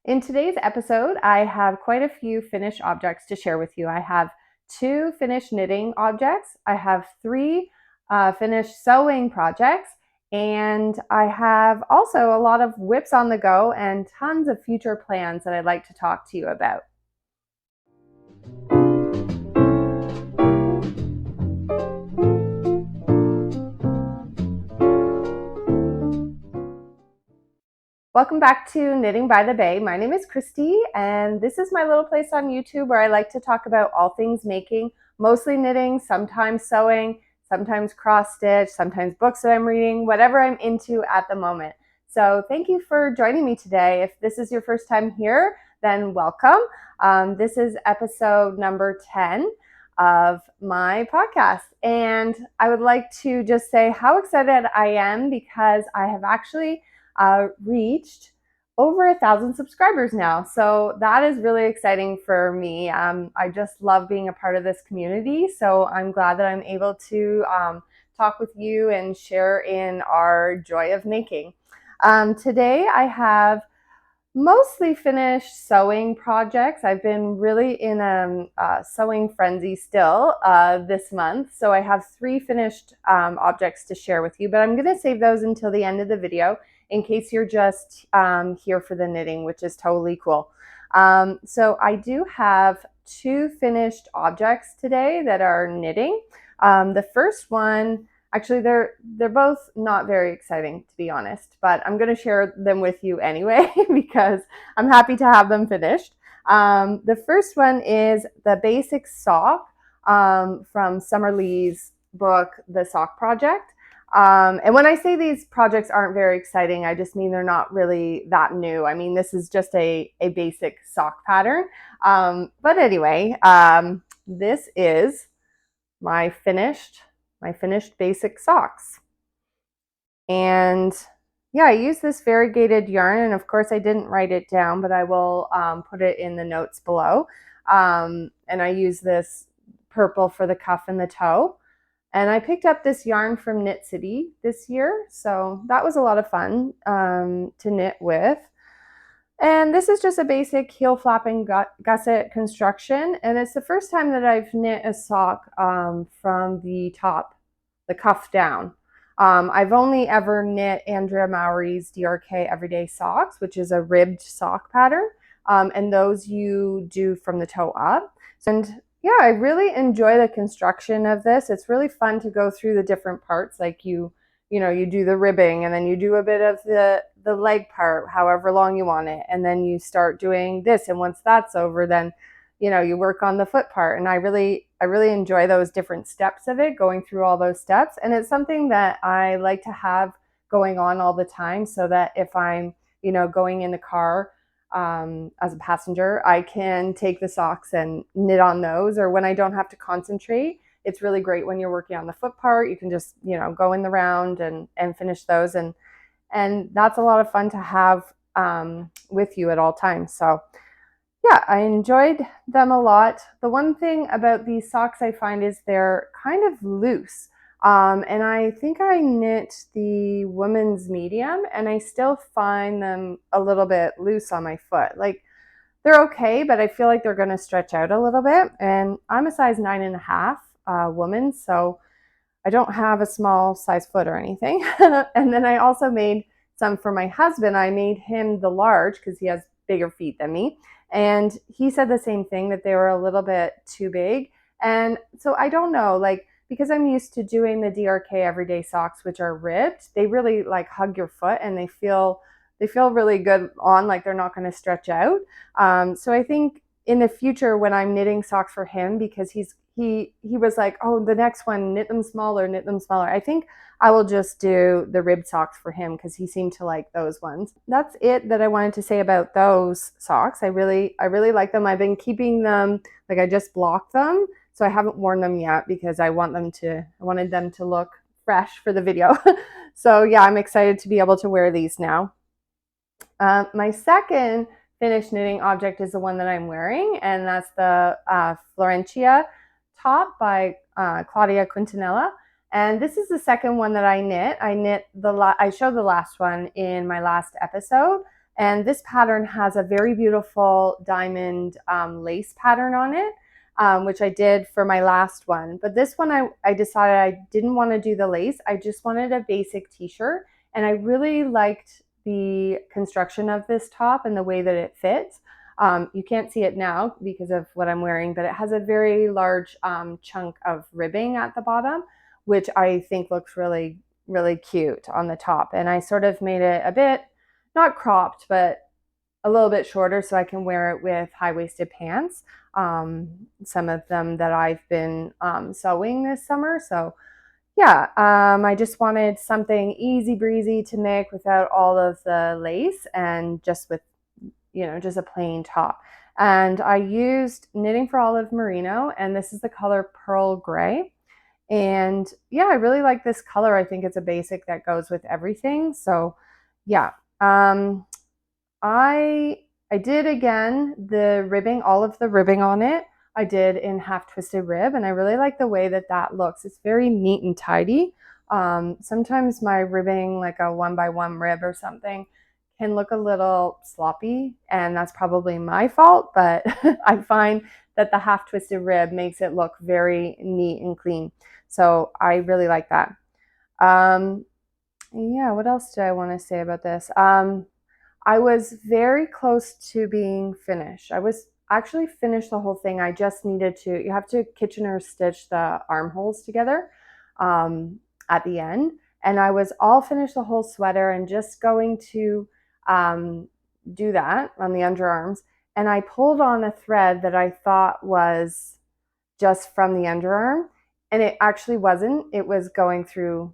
In today's episode, I have quite a few finished objects to share with you. I have 2 finished knitting objects, I have 3 finished sewing projects, and I have also a lot of whips on the go and tons of future plans that I'd like to talk to you about. Welcome back to Knitting by the Bay. My name is Christy, and this is my little place on YouTube where I like to talk about all things making, mostly knitting, sometimes sewing, sometimes cross stitch, sometimes books that I'm reading, whatever I'm into at the moment. So thank you for joining me today. If this is your first time here, then welcome. This is episode number 10 of my podcast, and I would like to just say how excited I am because I have actually reached over 1,000 subscribers now. So that is really exciting for me. I just love being a part of this community. So I'm glad that I'm able to talk with you and share in our joy of making. Today I have mostly finished sewing projects. I've been really in a sewing frenzy still this month. So I have 3 finished objects to share with you, but I'm going to save those until the end of the video in case you're just here for the knitting, which is totally cool. So I do have 2 finished objects today that are knitting. The first one, actually they're both not very exciting, to be honest, but I'm going to share them with you anyway because I'm happy to have them finished. The first one is the basic sock from Summer Lee's book, The Sock Project. And when I say these projects aren't very exciting, I just mean they're not really that new. I mean, this is just a basic sock pattern. But anyway, this is my finished basic socks. And yeah, I use this variegated yarn, and of course I didn't write it down, but I will put it in the notes below. And I use this purple for the cuff and the toe. And I picked up this yarn from Knit City this year, so that was a lot of fun to knit with. And this is just a basic heel flapping gusset construction, and it's the first time that I've knit a sock from the top, the cuff down. I've only ever knit Andrea Mowry's DRK Everyday Socks, which is a ribbed sock pattern, and those you do from the toe up. And yeah, I really enjoy the construction of this. It's really fun to go through the different parts, like you do the ribbing, and then you do a bit of the leg part, however long you want it, and then you start doing this, and once that's over, then you work on the foot part. And I really enjoy those different steps of it, going through all those steps. And it's something that I like to have going on all the time, so that if I'm going in the car as a passenger, I can take the socks and knit on those. Or when I don't have to concentrate, it's really great when you're working on the foot part. You can just go in the round and finish those, and that's a lot of fun to have with you at all times. So yeah, I enjoyed them a lot. The one thing about these socks I find is they're kind of loose. And I think I knit the women's medium, and I still find them a little bit loose on my foot. Like, they're okay, but I feel like they're going to stretch out a little bit. And I'm a size 9.5 woman, so I don't have a small size foot or anything. And then I also made some for my husband. I made him the large because he has bigger feet than me. And he said the same thing, that they were a little bit too big. And so I don't know, like, because I'm used to doing the DRK Everyday Socks, which are ribbed, they really like hug your foot, and they feel really good on, like they're not going to stretch out. So I think in the future when I'm knitting socks for him, because he was like, oh, the next one, knit them smaller. I think I will just do the ribbed socks for him because he seemed to like those ones. That's it that I wanted to say about those socks. I really like them. I've been keeping them, like I just blocked them, so I haven't worn them yet because I wanted them to look fresh for the video. So yeah, I'm excited to be able to wear these now. My second finished knitting object is the one that I'm wearing, and that's the Florencia top by Claudia Quintanilla. And this is the second one that I knit. I showed the last one in my last episode, And this pattern has a very beautiful diamond lace pattern on it, which I did for my last one. But this one, I decided I didn't want to do the lace. I just wanted a basic t-shirt. And I really liked the construction of this top and the way that it fits. You can't see it now because of what I'm wearing, but it has a very large chunk of ribbing at the bottom, which I think looks really, really cute on the top. And I sort of made it a bit, not cropped, but a little bit shorter so I can wear it with high-waisted pants. Some of them that I've been sewing this summer. So yeah, I just wanted something easy breezy to make without all of the lace and just with, just a plain top. And I used Knitting for Olive Merino, and this is the color Pearl Gray. And yeah, I really like this color. I think it's a basic that goes with everything. So yeah, I did again the ribbing, all of the ribbing on it. I did in half twisted rib, and I really like the way that that looks. It's very neat and tidy. Sometimes my ribbing, like a 1x1 rib or something, can look a little sloppy, and that's probably my fault, but I find that the half twisted rib makes it look very neat and clean. So I really like that. Yeah, what else do I want to say about this? I was very close to being finished. I was actually finished the whole thing. I just needed to, you have to Kitchener stitch the armholes together at the end. And I was all finished the whole sweater and just going to do that on the underarms. And I pulled on a thread that I thought was just from the underarm. And it actually wasn't. It was going through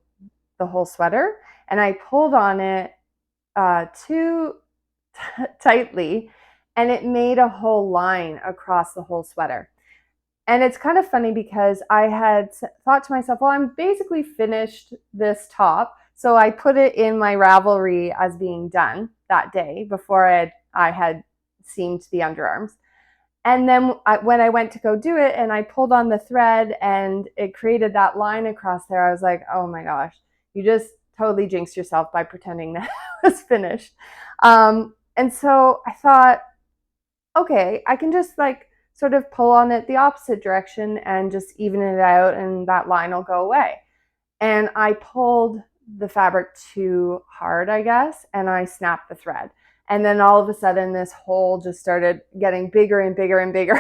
the whole sweater. And I pulled on it too tightly, and it made a whole line across the whole sweater. And it's kind of funny because I had thought to myself, well, I'm basically finished this top. So I put it in my Ravelry as being done that day before I had seamed the underarms. And then when I went to go do it and I pulled on the thread and it created that line across there, I was like, oh my gosh, you just totally jinxed yourself by pretending that it was finished. And so I thought, okay, I can just like sort of pull on it the opposite direction and just even it out and that line will go away. And I pulled the fabric too hard, I guess, and I snapped the thread. And then all of a sudden this hole just started getting bigger and bigger and bigger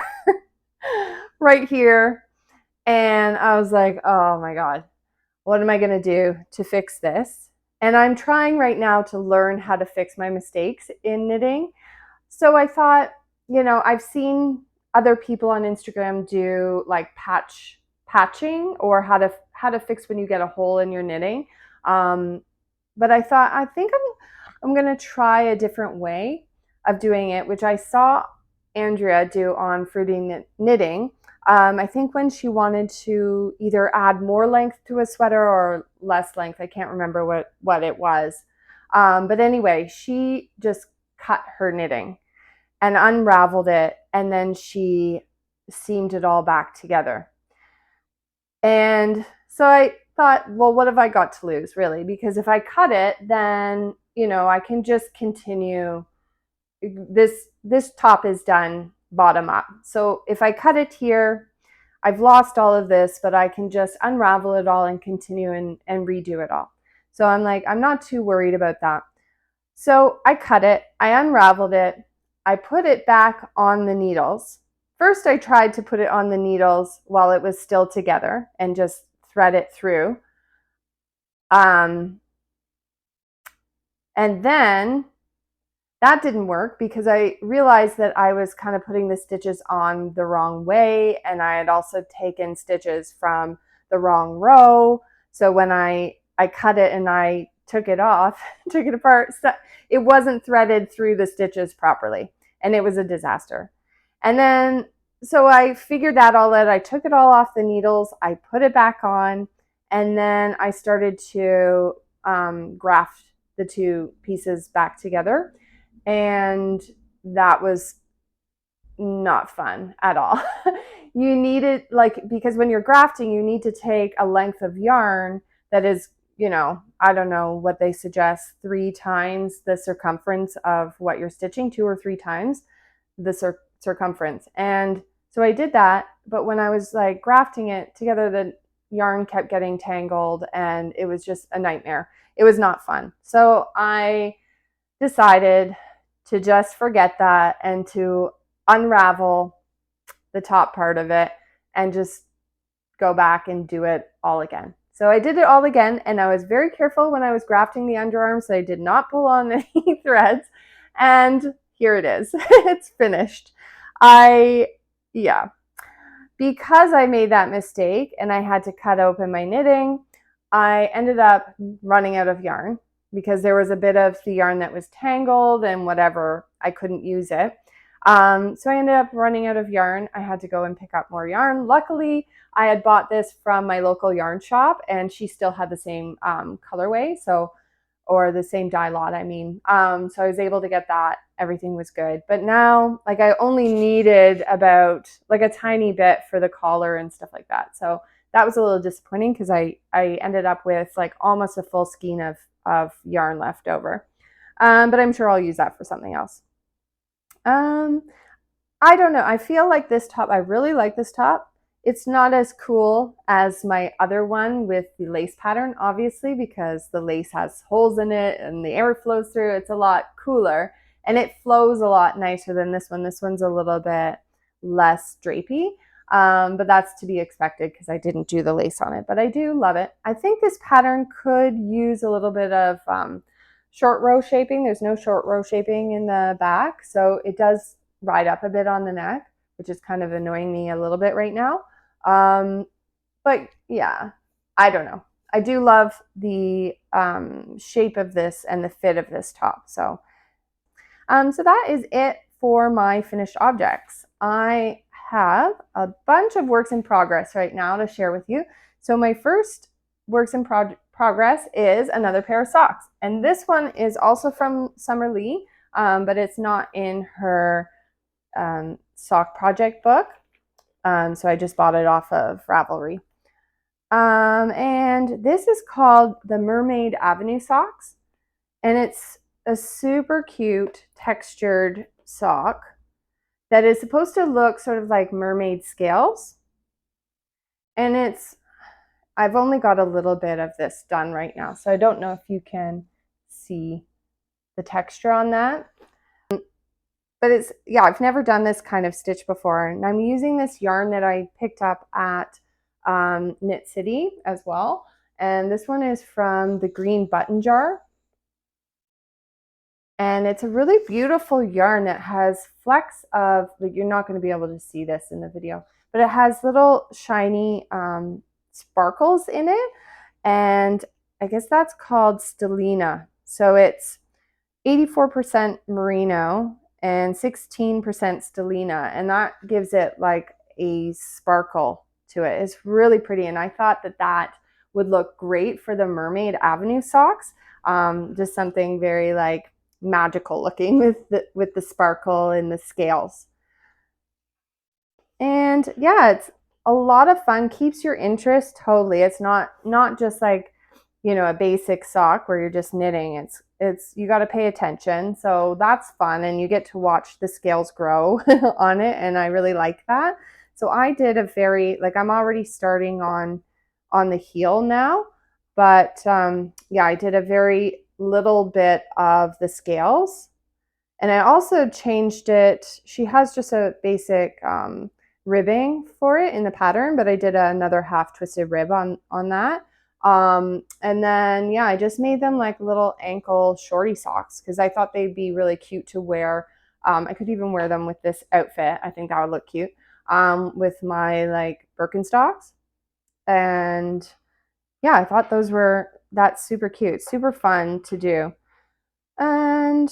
right here. And I was like, oh my God, what am I going to do to fix this? And I'm trying right now to learn how to fix my mistakes in knitting. So I thought, I've seen other people on Instagram do like patching or how to fix when you get a hole in your knitting. But I thought, I think I'm going to try a different way of doing it, which I saw Andrea do on Fruity Knitting. I think when she wanted to either add more length to a sweater or less length, I can't remember what it was. But anyway, she just cut her knitting and unraveled it, and then she seamed it all back together. And so I thought, well, what have I got to lose, really? Because if I cut it, then, I can just continue. This top is done bottom up. So if I cut it here, I've lost all of this, but I can just unravel it all and continue and redo it all. So I'm like, I'm not too worried about that. So I cut it, I unraveled it, I put it back on the needles. First, I tried to put it on the needles while it was still together and just thread it through. And then that didn't work because I realized that I was kind of putting the stitches on the wrong way, and I had also taken stitches from the wrong row. So when I cut it and I took it off, took it apart, it wasn't threaded through the stitches properly, and it was a disaster. And then, so I figured that all out. I took it all off the needles, I put it back on, and then I started to graft the two pieces back together. And that was not fun at all. You need it, like, because when you're grafting, you need to take a length of yarn that is, you know, I don't know what they suggest, 3 times the circumference of what you're stitching, 2 or 3 times the circumference. And so I did that, but when I was like grafting it together, the yarn kept getting tangled and it was just a nightmare. It was not fun. So I decided to just forget that and to unravel the top part of it and just go back and do it all again. So I did it all again, and I was very careful when I was grafting the underarm so I did not pull on any threads. And here it is. It's finished. Yeah. Because I made that mistake and I had to cut open my knitting, I ended up running out of yarn because there was a bit of the yarn that was tangled and whatever, I couldn't use it. So I ended up running out of yarn. I had to go and pick up more yarn. Luckily, I had bought this from my local yarn shop and she still had the same colorway, or the same dye lot, I mean. So I was able to get that. Everything was good. But now, like, I only needed about like a tiny bit for the collar and stuff like that. So that was a little disappointing because I ended up with like almost a full skein of yarn left over. But I'm sure I'll use that for something else. I don't know. I feel like this top, I really like this top. It's not as cool as my other one with the lace pattern, obviously, because the lace has holes in it and the air flows through. It's a lot cooler and it flows a lot nicer than this one. This one's a little bit less drapey, but that's to be expected because I didn't do the lace on it, but I do love it. I think this pattern could use a little bit of short row shaping. There's no short row shaping in the back, so it does ride up a bit on the neck, which is kind of annoying me a little bit right now. But yeah, I don't know. I do love the shape of this and the fit of this top. So that is it for my finished objects. I have a bunch of works in progress right now to share with you. So my first works in progress is another pair of socks. And this one is also from Summer Lee, but it's not in her sock project book. So I just bought it off of Ravelry. And this is called the Mermaid Avenue socks. And it's a super cute textured sock that is supposed to look sort of like mermaid scales. And I've only got a little bit of this done right now, so I don't know if you can see the texture on that. But yeah, I've never done this kind of stitch before, and I'm using this yarn that I picked up at Knit City as well. And this one is from the Green Button Jar. And it's a really beautiful yarn that has flecks of, like, you're not going to be able to see this in the video, but it has little shiny sparkles in it. And I guess that's called stellina. So it's 84% merino and 16% stellina, and that gives it like a sparkle to it. It's really pretty, and I thought that would look great for the Mermaid Avenue socks. Just something very like magical looking with the sparkle and the scales. And yeah, it's a lot of fun, keeps your interest totally. It's not just like, you know, a basic sock where you're just knitting. It's you got to pay attention. So that's fun, and you get to watch the scales grow on it, and I really like that. So I did a very, like, I'm already starting on the heel now, but yeah, I did a very little bit of the scales. And I also changed it. She has just a basic ribbing for it in the pattern, but I did another half twisted rib on that. And then, yeah, I just made them like little ankle shorty socks because I thought they'd be really cute to wear. I could even wear them with this outfit. I think that would look cute with my like Birkenstocks. And yeah, I thought that's super cute, super fun to do. And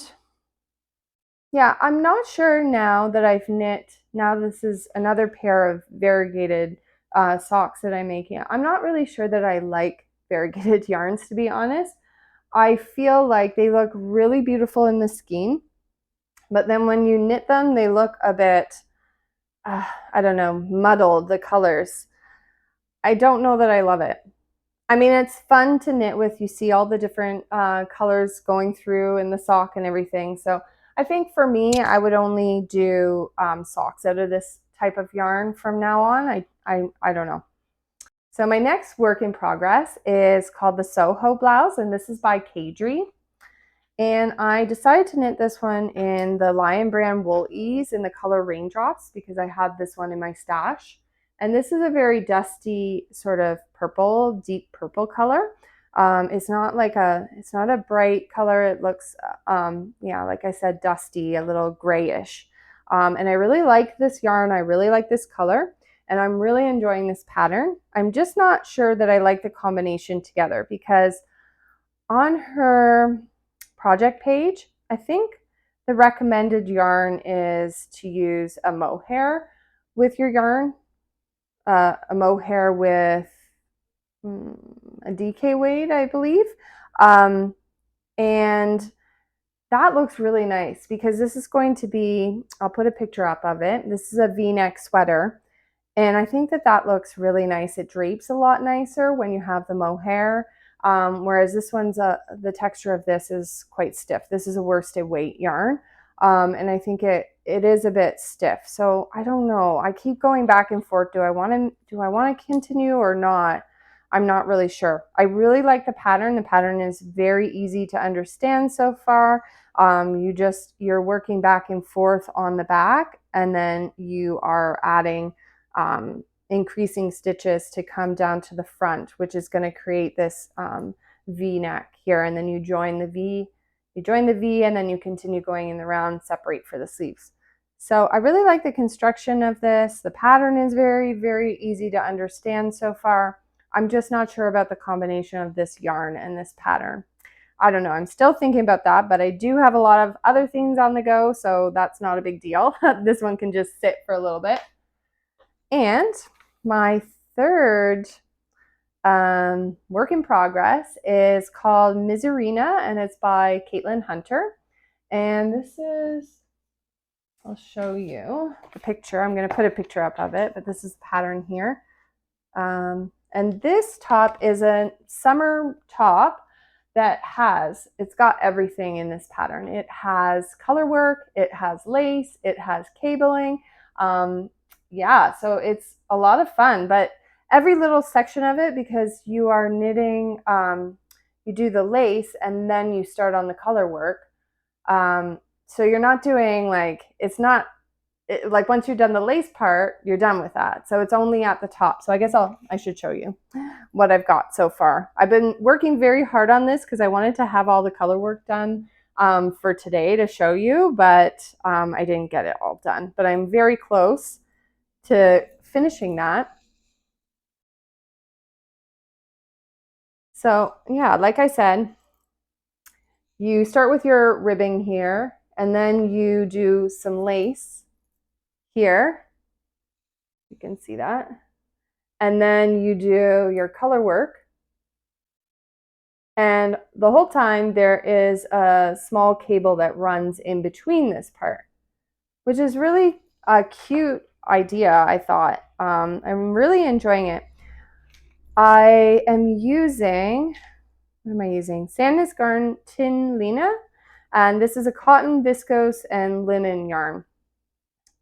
yeah, I'm not sure now that I've knit, now this is another pair of variegated socks that I'm making. I'm not really sure that I like variegated yarns, to be honest. I feel like they look really beautiful in the skein, but then when you knit them, they look a bit, I don't know, muddled, the colors. I don't know that I love it. I mean, it's fun to knit with. You see all the different colors going through in the sock and everything. So I think for me, I would only do socks out of this type of yarn from now on. I don't know. So my next work in progress is called the Soho blouse, and this is by Caidree. And I decided to knit this one in the Lion Brand Wool Ease in the color Raindrops because I had this one in my stash. And this is a very dusty sort of purple, deep purple color. It's not a bright color. It looks, yeah, like I said, dusty, a little grayish. And I really like this yarn. I really like this color. And I'm really enjoying this pattern. I'm just not sure that I like the combination together because on her project page, I think the recommended yarn is to use a mohair with your yarn, a mohair with a DK weight, I believe. And that looks really nice because this is going to be, I'll put a picture up of it. This is a V-neck sweater. And I think that that looks really nice. It drapes a lot nicer when you have the mohair. Whereas this one's, the texture of this is quite stiff. This is a worsted weight yarn. And I think it is a bit stiff. So I don't know. I keep going back and forth. Do I want to continue or not? I'm not really sure. I really like the pattern. The pattern is very easy to understand so far. You're working back and forth on the back, and then you are adding increasing stitches to come down to the front, which is going to create this V-neck here. And then you join the V, and then you continue going in the round, separate for the sleeves. So I really like the construction of this. The pattern is very, very easy to understand so far. I'm just not sure about the combination of this yarn and this pattern. I don't know. I'm still thinking about that, but I do have a lot of other things on the go, so that's not a big deal. This one can just sit for a little bit. And my third work in progress is called Misurina, and it's by Caitlin Hunter. And this is, I'll show you the picture. I'm going to put a picture up of it, but this is the pattern here. And this top is a summer top that it's got everything in this pattern. It has color work, it has lace, it has cabling. Yeah, so it's a lot of fun, but every little section of it, because you are knitting, you do the lace and then you start on the color work. So you're not doing like once you've done the lace part, you're done with that. So it's only at the top. So I guess I should show you what I've got so far. I've been working very hard on this because I wanted to have all the color work done for today to show you, but I didn't get it all done. But I'm very close to finishing that. So yeah, like I said, you start with your ribbing here, and then you do some lace here. You can see that. And then you do your color work. And the whole time there is a small cable that runs in between this part, which is really a cute idea, I thought. I'm really enjoying it. I am using, what am I using? Sandnes Garn Tynn Lina, and this is a cotton, viscose, and linen yarn.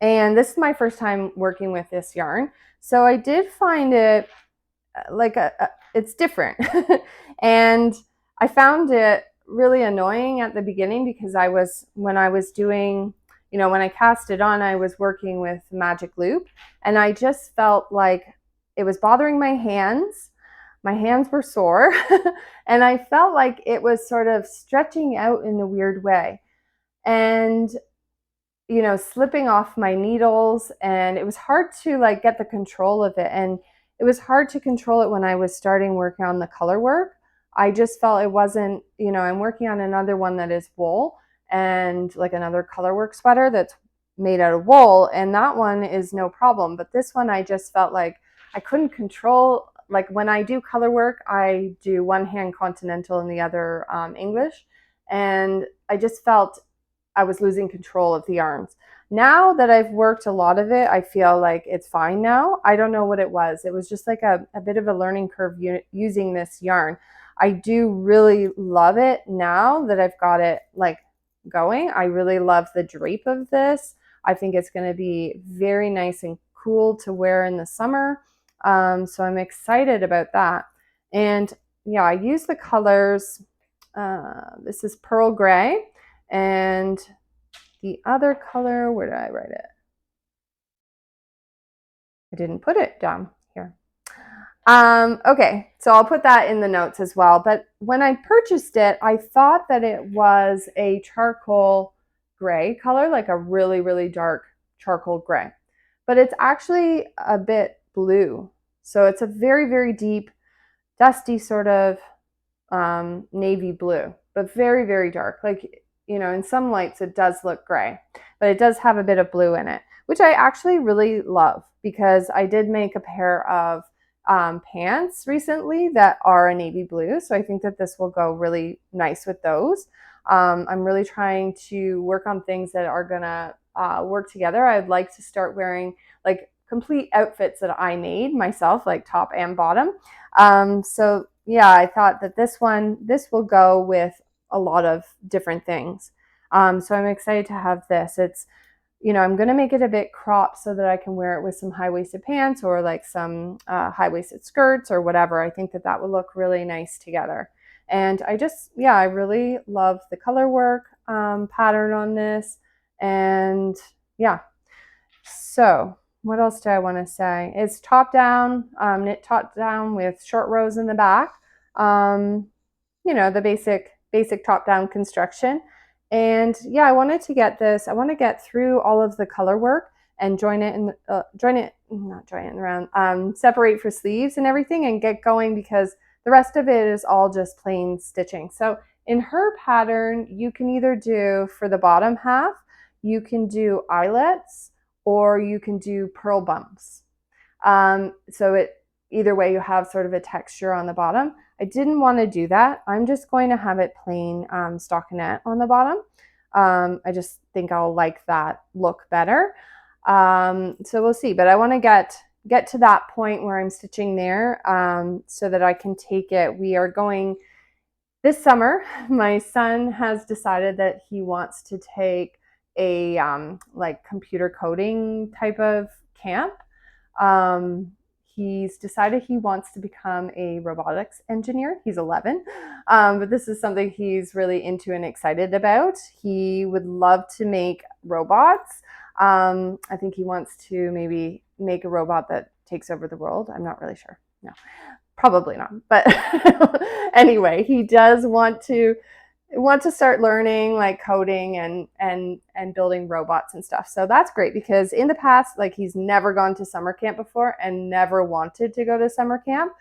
And this is my first time working with this yarn. So I did find it like it's different. And I found it really annoying at the beginning because when I was doing, when I cast it on, I was working with magic loop, and I just felt like it was bothering my hands. My hands were sore and I felt like it was sort of stretching out in a weird way. And slipping off my needles, and it was hard to get the control of it. And it was hard to control it when I was starting working on the color work. I just felt it wasn't, I'm working on another one that is wool, and like another color work sweater that's made out of wool, and that one is no problem. But this one, I just felt like I couldn't control. Like when I do color work, I do one hand continental and the other English, and I just felt I was losing control of the yarns. Now that I've worked a lot of it, I feel like it's fine now. I don't know what it was. It was just like a bit of a learning curve using this yarn. I do really love it now that I've got it like going. I really love the drape of this. I think it's going to be very nice and cool to wear in the summer. So I'm excited about that. And yeah, I use the colors. This is Pearl Gray, and the other color, where did I write it? I didn't put it down here. Okay, so I'll put that in the notes as well. But when I purchased it, I thought that it was a charcoal gray color, like a really, really dark charcoal gray. But it's actually a bit blue. So it's a very, very deep, dusty sort of navy blue, but very, very dark. Like, you know, in some lights it does look gray, but it does have a bit of blue in it, which I actually really love because I did make a pair of pants recently that are a navy blue. So I think that this will go really nice with those. I'm really trying to work on things that are gonna work together. I'd like to start wearing like complete outfits that I made myself, like top and bottom. So yeah, I thought that this will go with a lot of different things. So I'm excited to have this. It's, you know, I'm going to make it a bit cropped so that I can wear it with some high-waisted pants or like some high-waisted skirts or whatever. I think that would look really nice together. And I really love the color work pattern on this. And yeah, so what else do I want to say? It's top down, knit top down with short rows in the back. You know, the basic top down construction. And yeah, I wanted to get this. I want to get through all of the color work and separate for sleeves and everything and get going because the rest of it is all just plain stitching. So in her pattern, you can either do for the bottom half, you can do eyelets or you can do pearl bumps. So either way, you have sort of a texture on the bottom. I didn't want to do that. I'm just going to have it plain stockinette on the bottom. I just think I'll like that look better. So we'll see. But I want to get to that point where I'm stitching there so that I can take it. We are going this summer. My son has decided that he wants to take a like computer coding type of camp. He's decided he wants to become a robotics engineer. He's 11, but this is something he's really into and excited about. He would love to make robots. I think he wants to maybe make a robot that takes over the world. I'm not really sure. No, probably not. But anyway, he does want to start learning like coding and building robots and stuff. So that's great because in the past, like he's never gone to summer camp before and never wanted to go to summer camp.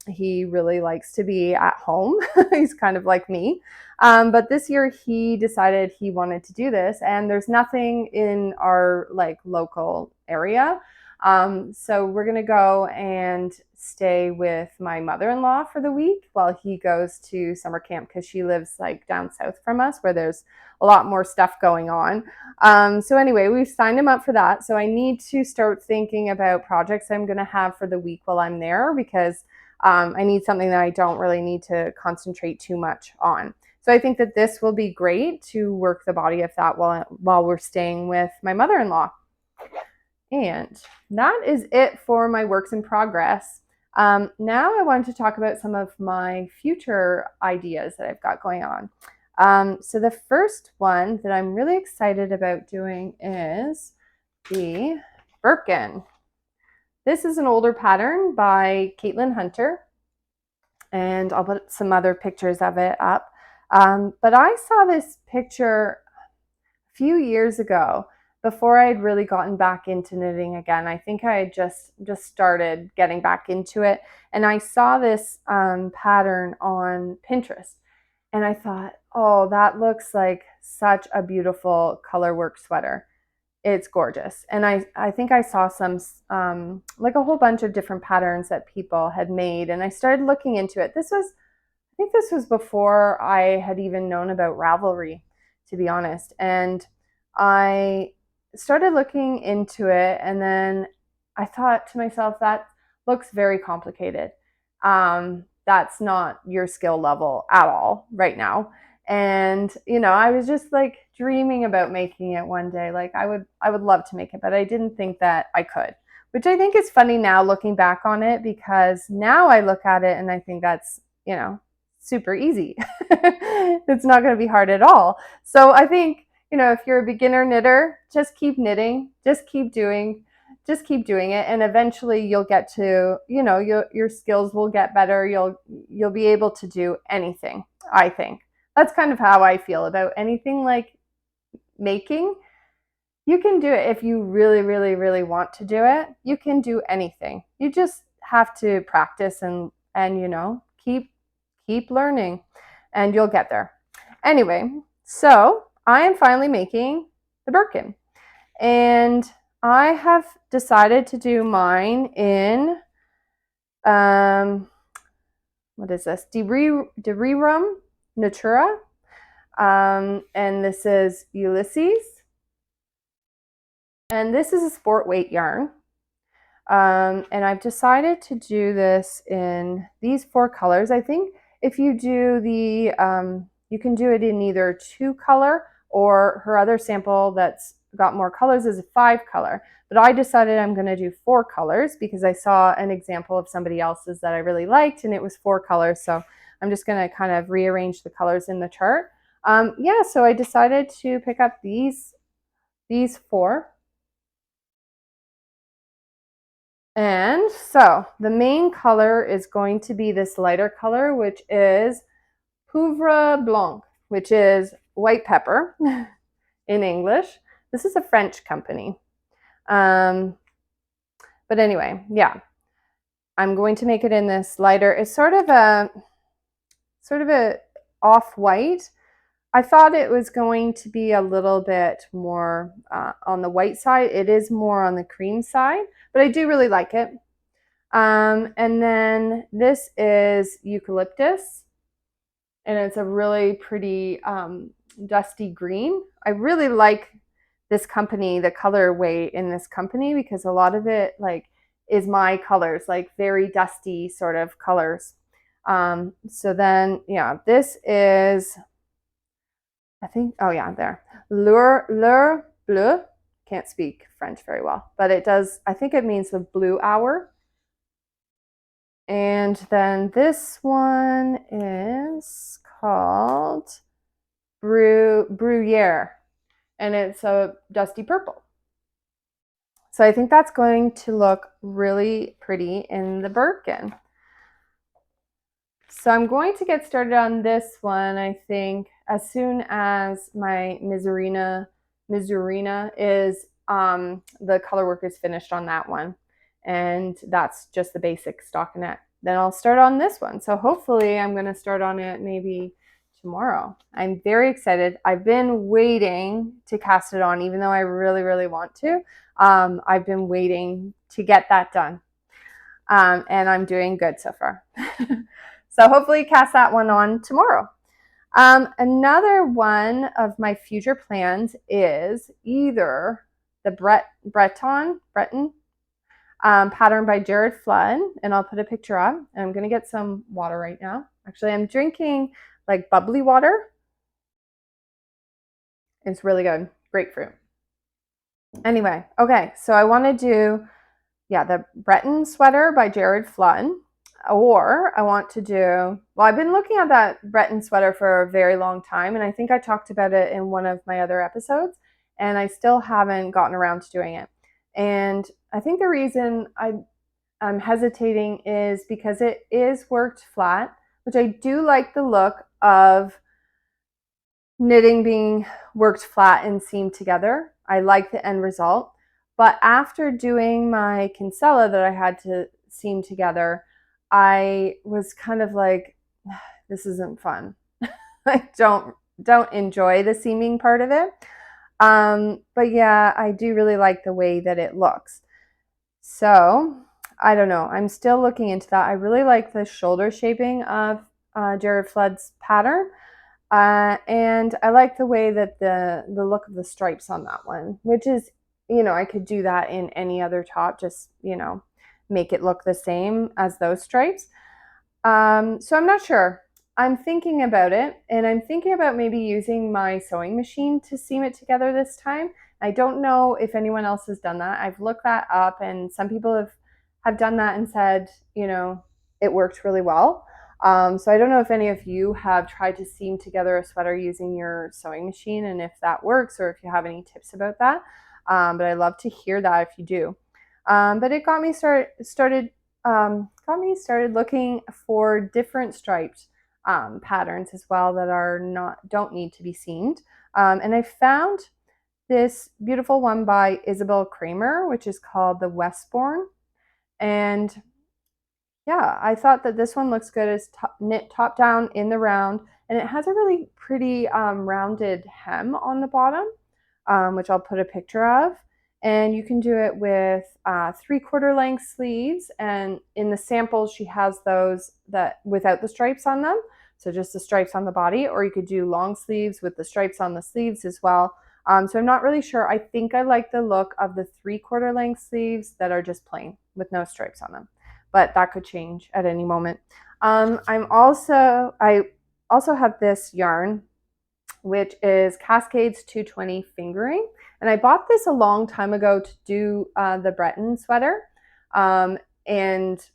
He really likes to be at home. He's kind of like me. But this year he decided he wanted to do this and there's nothing in our like local area. So we're going to go and stay with my mother-in-law for the week while he goes to summer camp because she lives like down south from us where there's a lot more stuff going on. So anyway, we've signed him up for that. So I need to start thinking about projects I'm going to have for the week while I'm there because I need something that I don't really need to concentrate too much on. So I think that this will be great to work the body of that while we're staying with my mother-in-law. And that is it for my works in progress. Now I wanted to talk about some of my future ideas that I've got going on. So the first one that I'm really excited about doing is the Birkin. This is an older pattern by Caitlin Hunter, and I'll put some other pictures of it up. But I saw this picture a few years ago before I had really gotten back into knitting again. I think I had just started getting back into it. And I saw this pattern on Pinterest. And I thought, oh, that looks like such a beautiful color work sweater. It's gorgeous. And I think I saw some, like a whole bunch of different patterns that people had made. And I started looking into it. I think this was before I had even known about Ravelry. to be honest. And I started looking into it, and then I thought to myself, that looks very complicated. That's not your skill level at all right now. And I was just like dreaming about making it one day. Like I would love to make it, but I didn't think that I could, which I think is funny now looking back on it, because now I look at it and I think that's, super easy. It's not going to be hard at all. So I think, if you're a beginner knitter, just keep knitting, just keep doing it, and eventually you'll get to, your skills will get better. You'll be able to do anything. I think that's kind of how I feel about anything like making. You can do it if you really, really, really want to do it. You can do anything. You just have to practice and keep learning, and you'll get there. Anyway, so I am finally making the Birkin, and I have decided to do mine in what is this? Rerum Natura, and this is Ulysse, and this is a sport weight yarn. And I've decided to do this in these 4 colors. I think if you do you can do it in either 2 color, or her other sample that's got more colors is a 5 color. But I decided I'm going to do 4 colors because I saw an example of somebody else's that I really liked, and it was 4 colors. So I'm just going to kind of rearrange the colors in the chart. Yeah, so I decided to pick up these 4. And so the main color is going to be this lighter color, which is Poivre Blanc, which is white pepper in English. This is a French company. But anyway, yeah, I'm going to make it in this lighter. It's sort of a off-white. I thought it was going to be a little bit more on the white side. It is more on the cream side, but I do really like it. And then this is Eucalyptus, and it's a really pretty dusty green. I really like this company, the colorway in this company, because a lot of it is my colors, like very dusty sort of colors. So then, yeah, this is, I think, oh yeah, there. L'heure bleue. Can't speak French very well, but it does, I think it means the blue hour. And then this one is called Bruyere, and it's a dusty purple. So I think that's going to look really pretty in the Birkin. So I'm going to get started on this one, I think, as soon as my Misurina is, the color work is finished on that one. And that's just the basic stockinette. Then I'll start on this one. So hopefully I'm going to start on it maybe tomorrow. I'm very excited. I've been waiting to cast it on, even though I really, really want to. I've been waiting to get that done. And I'm doing good so far. So hopefully cast that one on tomorrow. Another one of my future plans is either the Breton pattern by Jared Flood, and I'll put a picture up. And I'm going to get some water right now. Actually, I'm drinking like bubbly water. It's really good. Grapefruit. Anyway, okay, so I want to do, yeah, the Breton sweater by Jared Flood. Or I want to do, well, I've been looking at that Breton sweater for a very long time, and I think I talked about it in one of my other episodes, and I still haven't gotten around to doing it. And I think the reason I'm hesitating is because it is worked flat, which I do like the look of knitting being worked flat and seamed together. I like the end result. But after doing my Kinsella that I had to seam together, I was kind of like, this isn't fun. I don't enjoy the seaming part of it. But yeah, I do really like the way that it looks. So I don't know. I'm still looking into that. I really like the shoulder shaping of Jared Flood's pattern. And I like the way that the look of the stripes on that one, which is, I could do that in any other top, just, make it look the same as those stripes. So I'm not sure. I'm thinking about it, and I'm thinking about maybe using my sewing machine to seam it together this time. I don't know if anyone else has done that. I've looked that up, and some people have done that and said, it worked really well. So I don't know if any of you have tried to seam together a sweater using your sewing machine, and if that works, or if you have any tips about that. But I'd love to hear that if you do. But it got me started looking for different striped patterns as well that don't need to be seamed. And I found this beautiful one by Isabell Kraemer, which is called the Westbourne. And yeah, I thought that this one looks good as knit top down in the round, and it has a really pretty rounded hem on the bottom, which I'll put a picture of. And you can do it with 3/4 length sleeves, and in the samples she has those that without the stripes on them, so just the stripes on the body, or you could do long sleeves with the stripes on the sleeves as well. So I'm not really sure. I think I like the look of the 3/4 length sleeves that are just plain with no stripes on them, but that could change at any moment. I also have this yarn, which is Cascades 220 fingering. And I bought this a long time ago to do the Breton sweater. And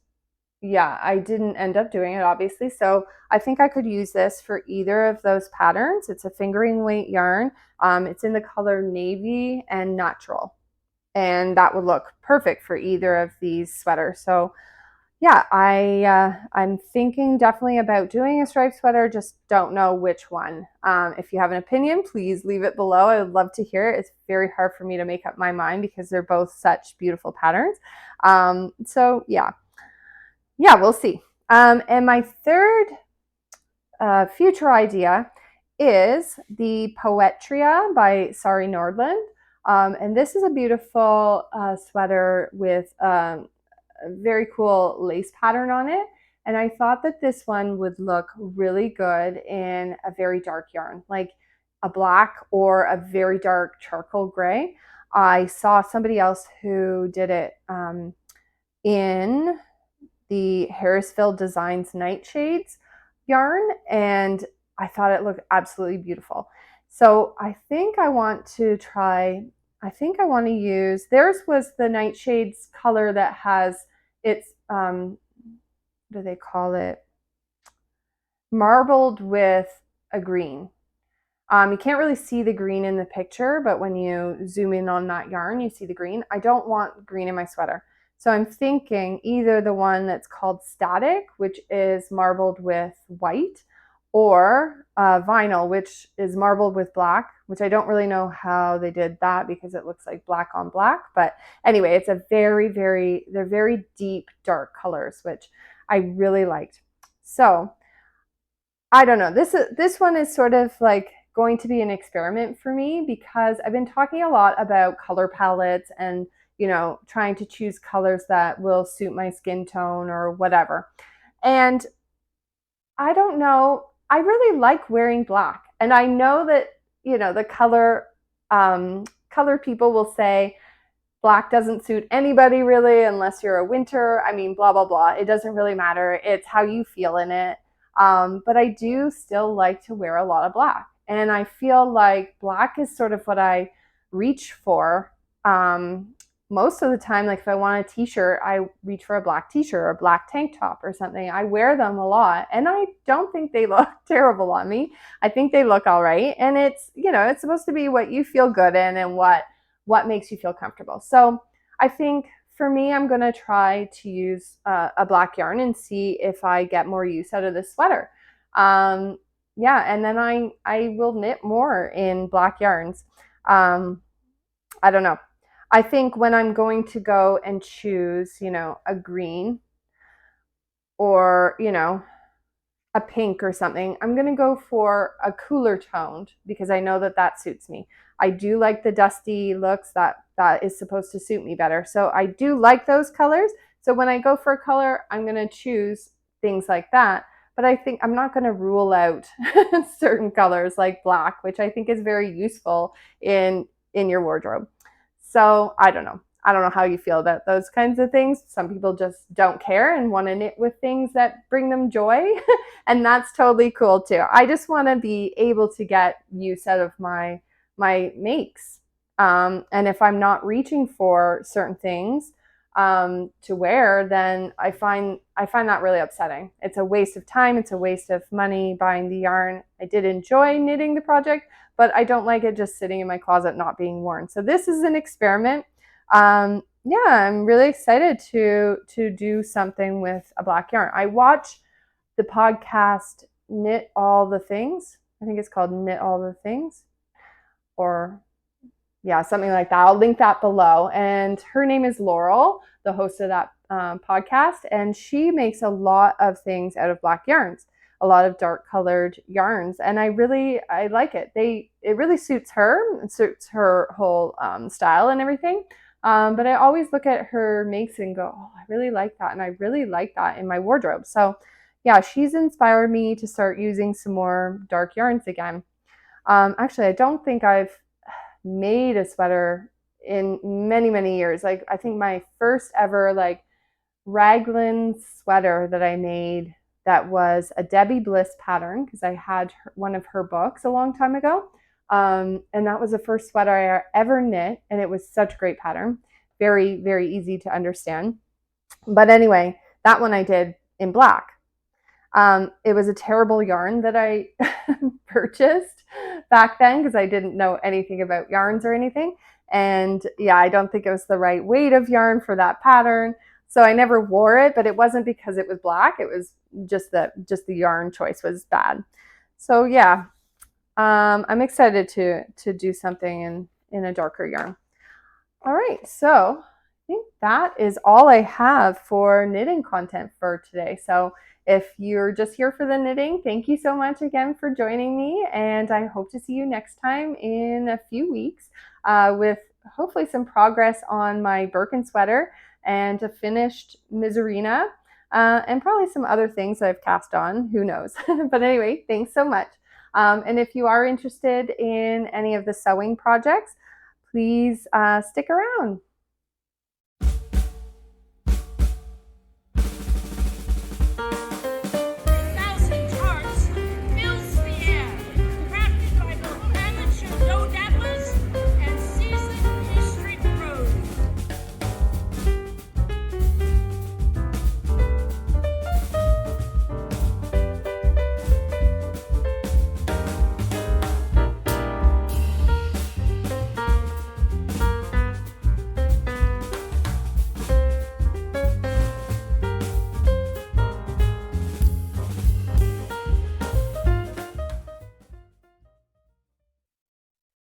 yeah, I didn't end up doing it, obviously. So I think I could use this for either of those patterns. It's a fingering weight yarn. It's in the color navy and natural. And that would look perfect for either of these sweaters. So yeah, I'm thinking definitely about doing a striped sweater, just don't know which one. If you have an opinion, please leave it below. I would love to hear it. It's very hard for me to make up my mind because they're both such beautiful patterns. So yeah, we'll see. And my third future idea is the Poetria by Sari Nordlund. And this is a beautiful sweater with a very cool lace pattern on it. And I thought that this one would look really good in a very dark yarn, like a black or a very dark charcoal gray. I saw somebody else who did it in the Harrisville Designs Nightshades yarn, and I thought it looked absolutely beautiful. So I think I want to use, theirs was the Nightshades color that has, it's, what do they call it? Marbled with a green. You can't really see the green in the picture, but when you zoom in on that yarn, you see the green. I don't want green in my sweater. So I'm thinking either the one that's called Static, which is marbled with white, or Vinyl, which is marbled with black, which I don't really know how they did that because it looks like black on black. But anyway, it's a they're very deep, dark colors, which I really liked. So I don't know. This one is sort of like going to be an experiment for me because I've been talking a lot about color palettes and, trying to choose colors that will suit my skin tone or whatever. And I don't know, I really like wearing black. And I know that, the color people will say black doesn't suit anybody really unless you're a winter. I mean, blah, blah, blah. It doesn't really matter. It's how you feel in it. But I do still like to wear a lot of black. And I feel like black is sort of what I reach for most of the time. Like if I want a t-shirt, I reach for a black t-shirt or a black tank top or something. I wear them a lot, and I don't think they look terrible on me. I think they look all right. And it's, it's supposed to be what you feel good in and what makes you feel comfortable. So I think for me, I'm going to try to use a black yarn and see if I get more use out of this sweater. Yeah, and then I will knit more in black yarns. I don't know. I think when I'm going to go and choose, a green or, a pink or something, I'm going to go for a cooler toned because I know that suits me. I do like the dusty looks that is supposed to suit me better. So I do like those colors. So when I go for a color, I'm going to choose things like that. but I think I'm not going to rule out certain colors like black, which I think is very useful in your wardrobe. So I don't know. I don't know how you feel about those kinds of things. Some people just don't care and want to knit with things that bring them joy, and that's totally cool too. I just want to be able to get use out of my makes. And if I'm not reaching for certain things to wear, then I find that really upsetting. It's a waste of time. It's a waste of money buying the yarn. I did enjoy knitting the project, but I don't like it just sitting in my closet not being worn. So this is an experiment. Yeah, I'm really excited to do something with a black yarn. I watch the podcast Knit All the Things. I think it's called Knit All the Things, or yeah, something like that. I'll link that below. And her name is Laurel, the host of that podcast, and she makes a lot of things out of black yarns, a lot of dark colored yarns, and I like it. It really suits her. It suits her whole style and everything. But I always look at her makes and go, oh, I really like that, and I really like that in my wardrobe. So yeah, she's inspired me to start using some more dark yarns again. Actually, I don't think I've made a sweater in many years. Like, I think my first ever like raglan sweater that I made, that was a Debbie Bliss pattern, because I had one of her books a long time ago. And that was the first sweater I ever knit, and it was such a great pattern. Very easy to understand. But anyway, that one I did in black. It was a terrible yarn that I purchased back then, because I didn't know anything about yarns or anything. And yeah, I don't think it was the right weight of yarn for that pattern. So I never wore it, but it wasn't because it was black. It was just the yarn choice was bad. So yeah, I'm excited to do something in a darker yarn. All right, so I think that is all I have for knitting content for today. So if you're just here for the knitting, thank you so much again for joining me, and I hope to see you next time in a few weeks with hopefully some progress on my Birkin sweater and a finished Misurina, and probably some other things I've cast on, who knows. But anyway, thanks so much. And if you are interested in any of the sewing projects, please stick around.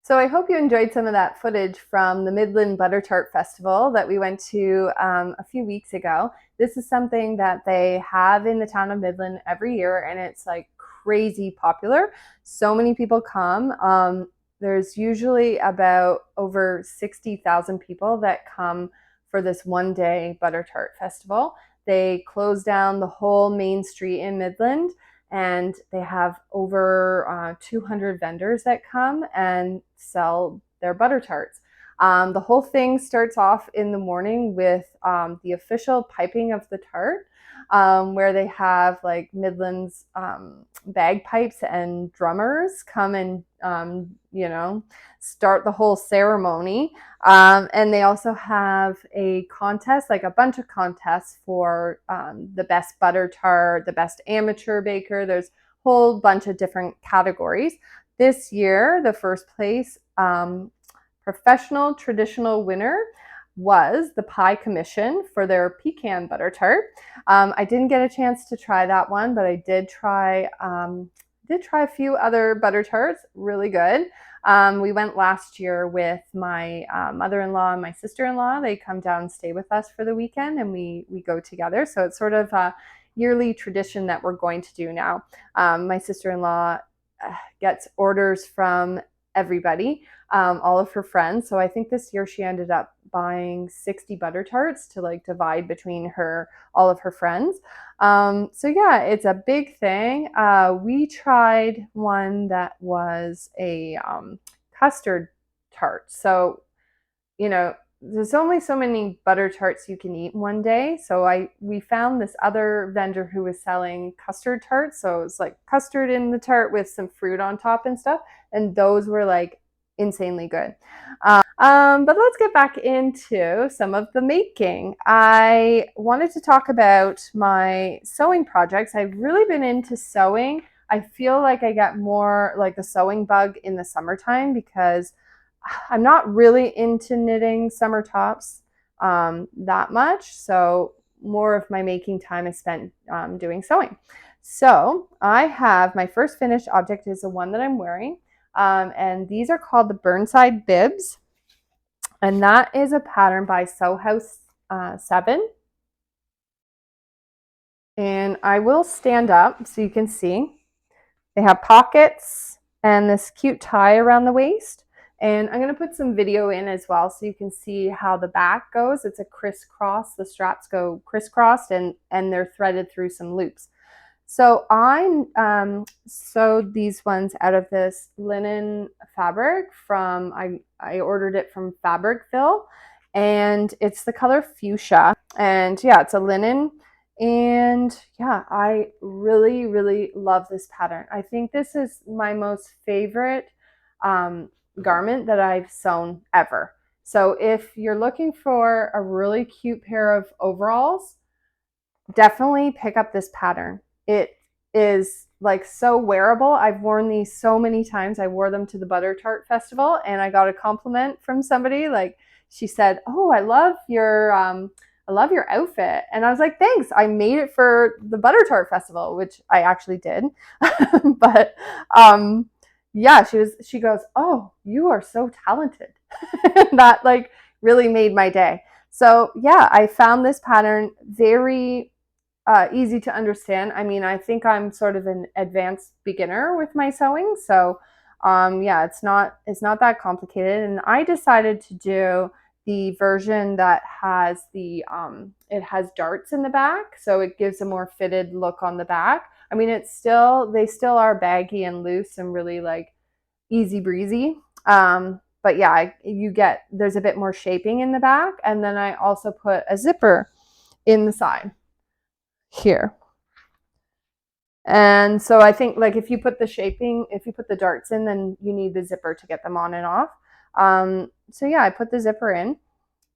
So I hope you enjoyed some of that footage from the Midland Butter Tart Festival that we went to a few weeks ago. This is something that they have in the town of Midland every year, and it's like crazy popular. So many people come. There's usually about over 60,000 people that come for this one-day Butter Tart Festival. They close down the whole main street in Midland, and they have over 200 vendors that come and sell their butter tarts. The whole thing starts off in the morning with the official piping of the tart, where they have like Midland's bagpipes and drummers come and start the whole ceremony. And they also have a contest, like a bunch of contests for the best butter tart, the best amateur baker. There's a whole bunch of different categories. This year, the first place professional traditional winner was the Pie Commission for their pecan butter tart. I didn't get a chance to try that one, but I did try a few other butter tarts, really good. We went last year with my mother-in-law and my sister-in-law. They come down and stay with us for the weekend, and we go together. So it's sort of a yearly tradition that we're going to do now. My sister-in-law gets orders from everybody, all of her friends. So I think this year she ended up buying 60 butter tarts to like divide between all of her friends. So yeah, it's a big thing. We tried one that was a custard tart. So, you know, there's only so many butter tarts you can eat in one day. So we found this other vendor who was selling custard tarts. So it was like custard in the tart with some fruit on top and stuff. And those were like insanely good. But let's get back into some of the making. I wanted to talk about my sewing projects. I've really been into sewing. I feel like I get more like the sewing bug in the summertime because I'm not really into knitting summer tops that much. So more of my making time is spent doing sewing. So I have my first finished object is the one that I'm wearing. And these are called the Burnside Bibs. And that is a pattern by Soho 7. And I will stand up so you can see. They have pockets and this cute tie around the waist. And I'm going to put some video in as well so you can see how the back goes. It's a crisscross. The straps go crisscrossed and they're threaded through some loops. So I sewed these ones out of this linen fabric from, I ordered it from Fabricville, and it's the color fuchsia. And yeah, it's a linen. And yeah, I really, really love this pattern. I think this is my most favorite garment that I've sewn ever. So if you're looking for a really cute pair of overalls, definitely pick up this pattern. It is like so wearable. I've worn these so many times. I wore them to the Butter Tart Festival and I got a compliment from somebody. Like she said, "Oh, I love your outfit." And I was like, "Thanks. I made it for the Butter Tart Festival," which I actually did. But yeah, she goes, "Oh, you are so talented." That like really made my day. So yeah, I found this pattern very easy to understand. I mean, I think I'm sort of an advanced beginner with my sewing, so yeah, it's not that complicated. And I decided to do the version that has the it has darts in the back, so it gives a more fitted look on the back. I mean, they still are baggy and loose and really like easy breezy. But yeah, there's a bit more shaping in the back, and then I also put a zipper in the side here. And so I think like if you put the darts in, then you need the zipper to get them on and off. So yeah, I put the zipper in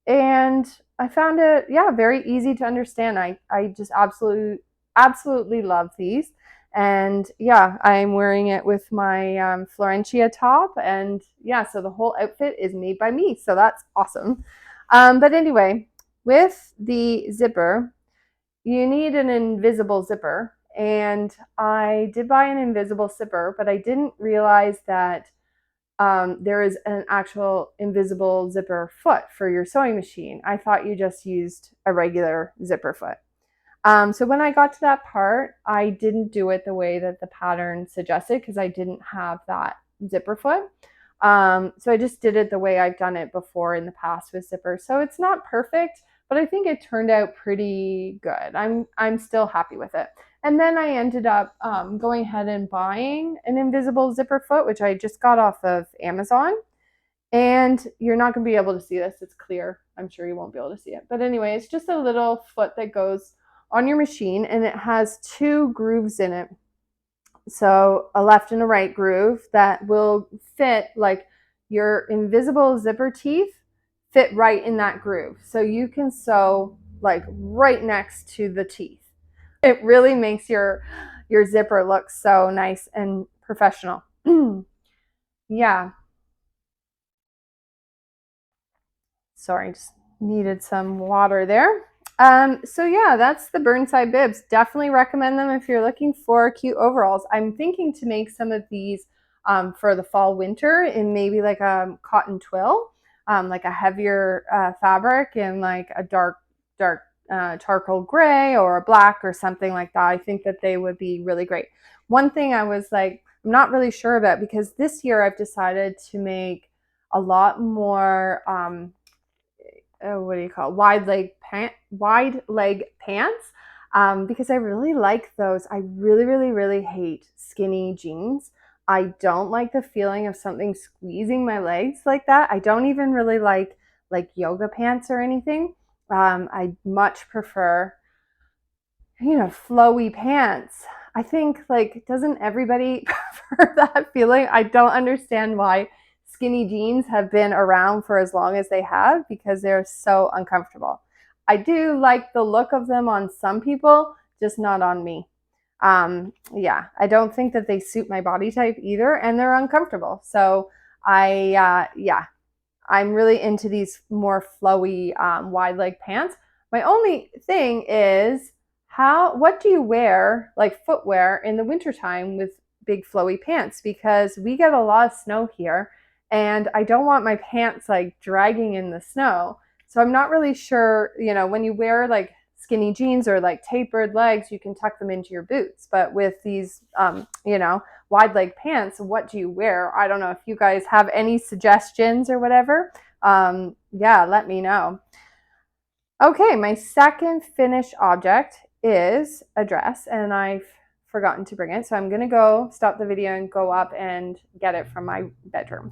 and I found it, yeah, very easy to understand. I just absolutely love these. And yeah, I'm wearing it with my Florencia top. And yeah, so the whole outfit is made by me. So that's awesome. But anyway, with the zipper, you need an invisible zipper. And I did buy an invisible zipper, but I didn't realize that there is an actual invisible zipper foot for your sewing machine. I thought you just used a regular zipper foot. So when I got to that part, I didn't do it the way that the pattern suggested because I didn't have that zipper foot. So I just did it the way I've done it before in the past with zippers. So it's not perfect, but I think it turned out pretty good. I'm still happy with it. And then I ended up going ahead and buying an invisible zipper foot, which I just got off of Amazon. And you're not going to be able to see this. It's clear. I'm sure you won't be able to see it. But anyway, it's just a little foot that goes on your machine, and it has 2 grooves in it. So a left and a right groove that will fit, like your invisible zipper teeth fit right in that groove. So you can sew like right next to the teeth. It really makes your zipper look so nice and professional. Yeah. Sorry, just needed some water there. So yeah, that's the Burnside Bibs. Definitely recommend them if you're looking for cute overalls. I'm thinking to make some of these for the fall winter in maybe like a cotton twill, like a heavier fabric and like a dark charcoal gray or a black or something like that. I think that they would be really great. One thing I was like, I'm not really sure about, because this year I've decided to make a lot more what do you call it? Wide leg pants. Because I really like those. I really hate skinny jeans. I don't like the feeling of something squeezing my legs like that. I don't even really like yoga pants or anything. I much prefer, flowy pants. I think, like, doesn't everybody prefer that feeling? I don't understand why skinny jeans have been around for as long as they have, because they're so uncomfortable. I do like the look of them on some people, just not on me. Yeah, I don't think that they suit my body type either, and they're uncomfortable. So yeah, I'm really into these more flowy wide leg pants. My only thing is, what do you wear, like footwear, in the wintertime with big flowy pants? Because we get a lot of snow here, and I don't want my pants like dragging in the snow. So I'm not really sure, when you wear like skinny jeans or like tapered legs, you can tuck them into your boots. But with these, wide leg pants, what do you wear? I don't know if you guys have any suggestions or whatever. Yeah, let me know. Okay, my second finished object is a dress, and I've forgotten to bring it. So I'm gonna go stop the video and go up and get it from my bedroom.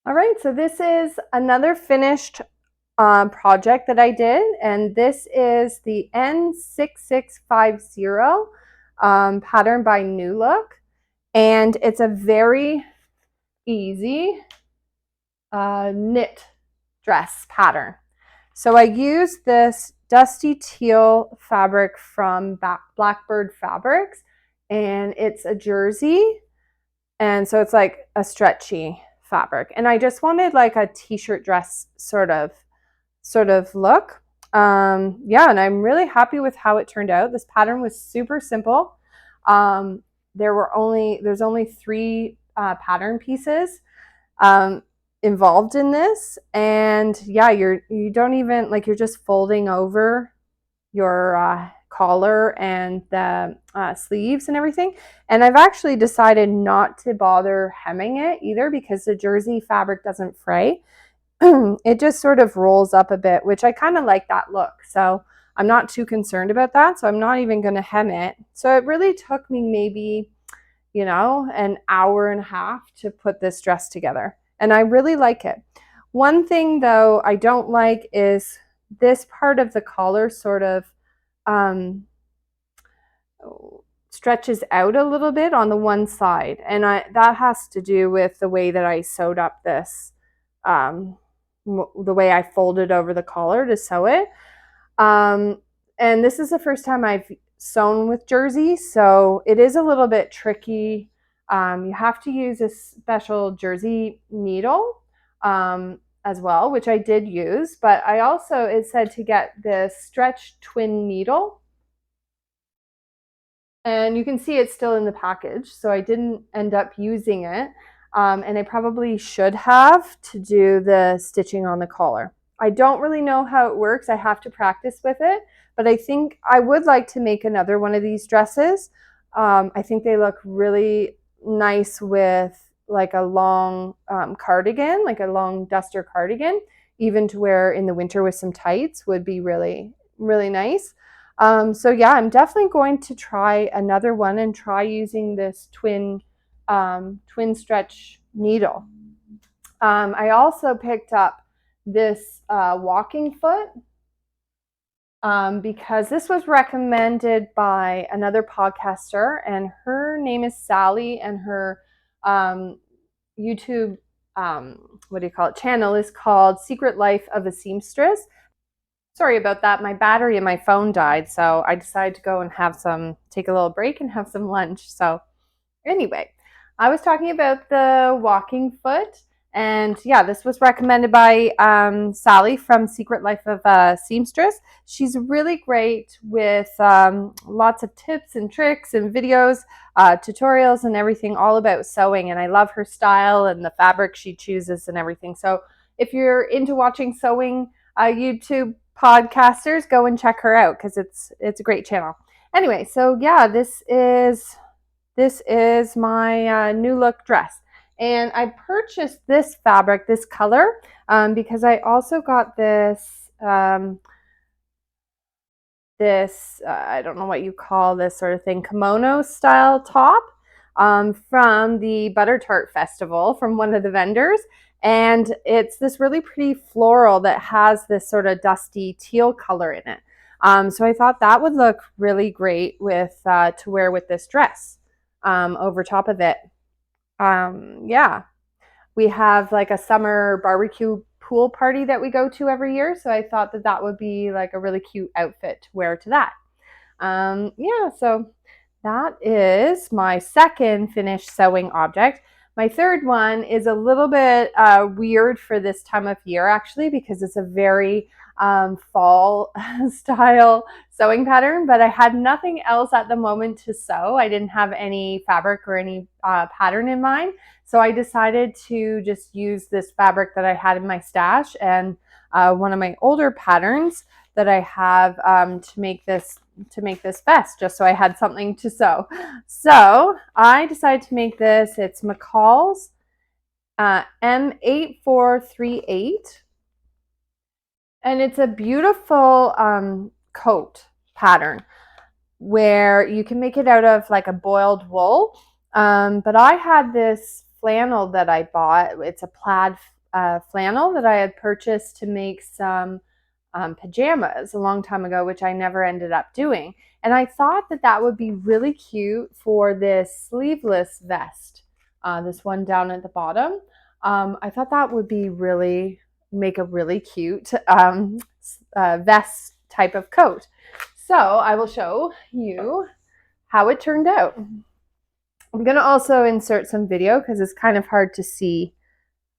All right, so this is another finished project that I did, and this is the N6650 pattern by New Look, and it's a very easy knit dress pattern. So I used this dusty teal fabric from Blackbird Fabrics, and it's a jersey, and so it's like a stretchy fabric, and I just wanted like a t-shirt dress sort of look. Yeah, and I'm really happy with how it turned out. This pattern was super simple. There's only 3 pattern pieces involved in this, and yeah, you don't even, like, you're just folding over your collar and the sleeves and everything. And I've actually decided not to bother hemming it either, because the jersey fabric doesn't fray. It just sort of rolls up a bit, which I kind of like that look. So I'm not too concerned about that. So I'm not even going to hem it. So it really took me maybe, an hour and a half to put this dress together. And I really like it. One thing though I don't like is this part of the collar sort of stretches out a little bit on the one side. And that has to do with the way that I sewed up this, the way I folded over the collar to sew it. And this is the first time I've sewn with jersey, so it is a little bit tricky. You have to use a special jersey needle as well, which I did use, but I also, it said to get this stretch twin needle. And you can see it's still in the package, so I didn't end up using it. And I probably should have, to do the stitching on the collar. I don't really know how it works. I have to practice with it, but I think I would like to make another one of these dresses. I think they look really nice with like a long cardigan, like a long duster cardigan, even to wear in the winter with some tights would be really, really nice. So yeah, I'm definitely going to try another one and try using this twin stretch needle. I also picked up this walking foot because this was recommended by another podcaster, and her name is Sally, and her YouTube channel is called Secret Life of a Seamstress. Sorry about that. My battery in my phone died, so I decided to go and take a little break and have some lunch. So anyway, I was talking about the walking foot, and yeah, this was recommended by Sally from Secret Life of a Seamstress. She's really great with lots of tips and tricks and videos, tutorials and everything all about sewing, and I love her style and the fabric she chooses and everything. So if you're into watching sewing YouTube podcasters, go and check her out, because it's a great channel. Anyway, so yeah, this is my New Look dress, And I purchased this fabric, this color, because I also got this, I don't know what you call this sort of thing, kimono style top from the Butter Tart Festival from one of the vendors. And it's this really pretty floral that has this sort of dusty teal color in it. So I thought that would look really great with to wear with this dress over top of it. Yeah, we have like a summer barbecue pool party that we go to every year. So I thought that that would be like a really cute outfit to wear to that. Yeah, so that is my second finished sewing object. My third one is a little bit weird for this time of year, actually, because it's a very fall style sewing pattern, but I had nothing else at the moment to sew. I didn't have any fabric or any pattern in mind. So I decided to just use this fabric that I had in my stash and one of my older patterns that I have to make this vest, just so I had something to sew. So I decided to make this. It's McCall's M8438, and it's a beautiful coat pattern where you can make it out of like a boiled wool. But I had this flannel that I bought. It's a plaid flannel that I had purchased to make some pajamas a long time ago, which I never ended up doing. And I thought that that would be really cute for this sleeveless vest, this one down at the bottom. I thought that would be make a really cute vest type of coat. So I will show you how it turned out. I'm going to also insert some video because it's kind of hard to see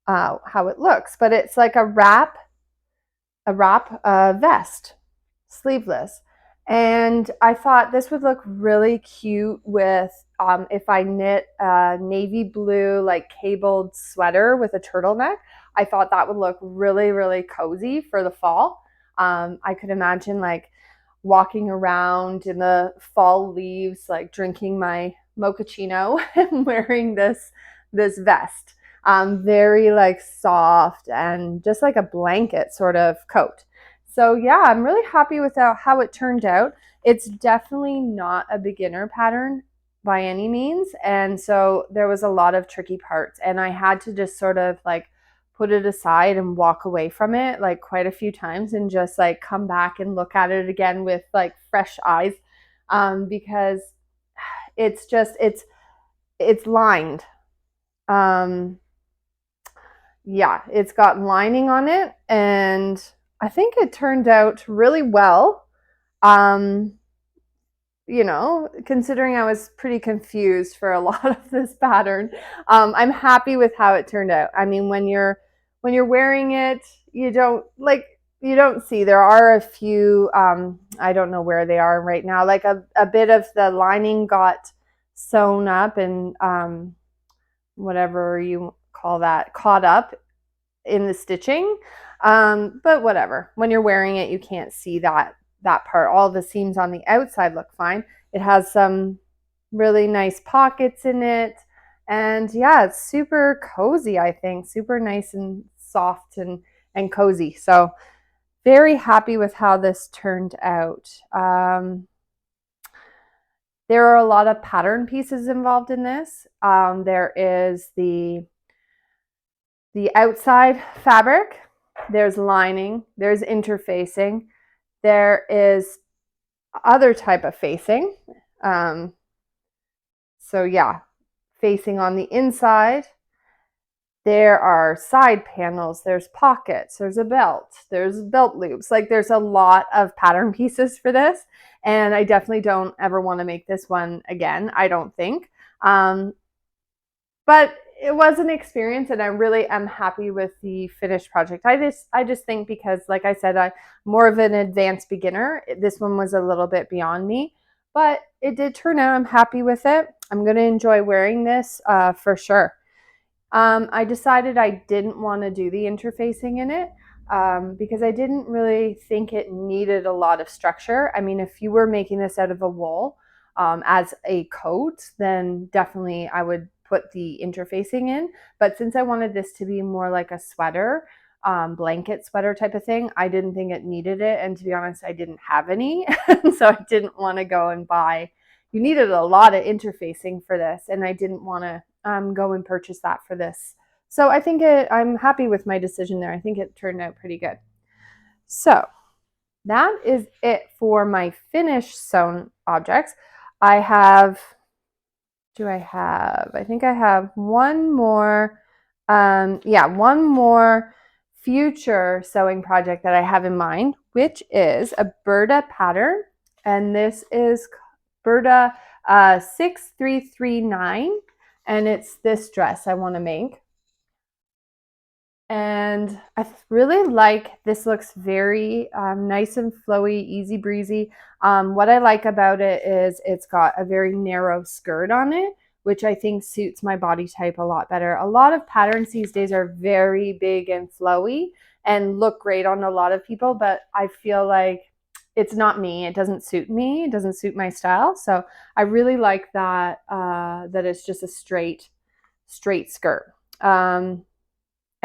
how it looks, but it's like a wrap vest, sleeveless. And I thought this would look really cute with if I knit a navy blue like cabled sweater with a turtleneck. I thought that would look really, really cozy for the fall. I could imagine like walking around in the fall leaves, like drinking my mochaccino and wearing this vest. Very like soft and just like a blanket sort of coat. So yeah, I'm really happy with how it turned out. It's definitely not a beginner pattern by any means. And so there was a lot of tricky parts and I had to just sort of like put it aside and walk away from it like quite a few times and just like come back and look at it again with like fresh eyes because it's lined. Yeah, it's got lining on it and I think it turned out really well. You know, considering I was pretty confused for a lot of this pattern, I'm happy with how it turned out. I mean, when you're wearing it, you don't see. There are a few, I don't know where they are right now. Like a bit of the lining got sewn up and whatever you call that, caught up in the stitching. But whatever. When you're wearing it, you can't see that part. All the seams on the outside look fine. It has some really nice pockets in it. And yeah, it's super cozy, I think. Super nice and soft and cozy. So very happy with how this turned out. There are a lot of pattern pieces involved in this. There is the outside fabric, there's lining, there's interfacing, there is other type of facing. So yeah, facing on the inside, there are side panels, there's pockets, there's a belt, there's belt loops. Like there's a lot of pattern pieces for this. And I definitely don't ever want to make this one again, I don't think. But it was an experience and I really am happy with the finished project. I just think because, like I said, I'm more of an advanced beginner. This one was a little bit beyond me, but it did turn out. I'm happy with it. I'm going to enjoy wearing this for sure. I decided I didn't want to do the interfacing in it because I didn't really think it needed a lot of structure. I mean, if you were making this out of a wool as a coat, then definitely I would put the interfacing in. But since I wanted this to be more like a sweater, blanket sweater type of thing, I didn't think it needed it. And to be honest, I didn't have any. So I didn't want to go and buy. You needed a lot of interfacing for this, and I didn't want to go and purchase that for this. So I think I'm happy with my decision there. I think it turned out pretty good. So that is it for my finished sewn objects. I think I have one more, one more future sewing project that I have in mind, which is a Berta pattern. And this is Berta 6339. And it's this dress I want to make. And I really like, this looks very nice and flowy, easy breezy. What I like about it is it's got a very narrow skirt on it, which I think suits my body type a lot better. A lot of patterns these days are very big and flowy and look great on a lot of people, but I feel like it's not me. It doesn't suit me. It doesn't suit my style. So I really like that, that it's just a straight skirt.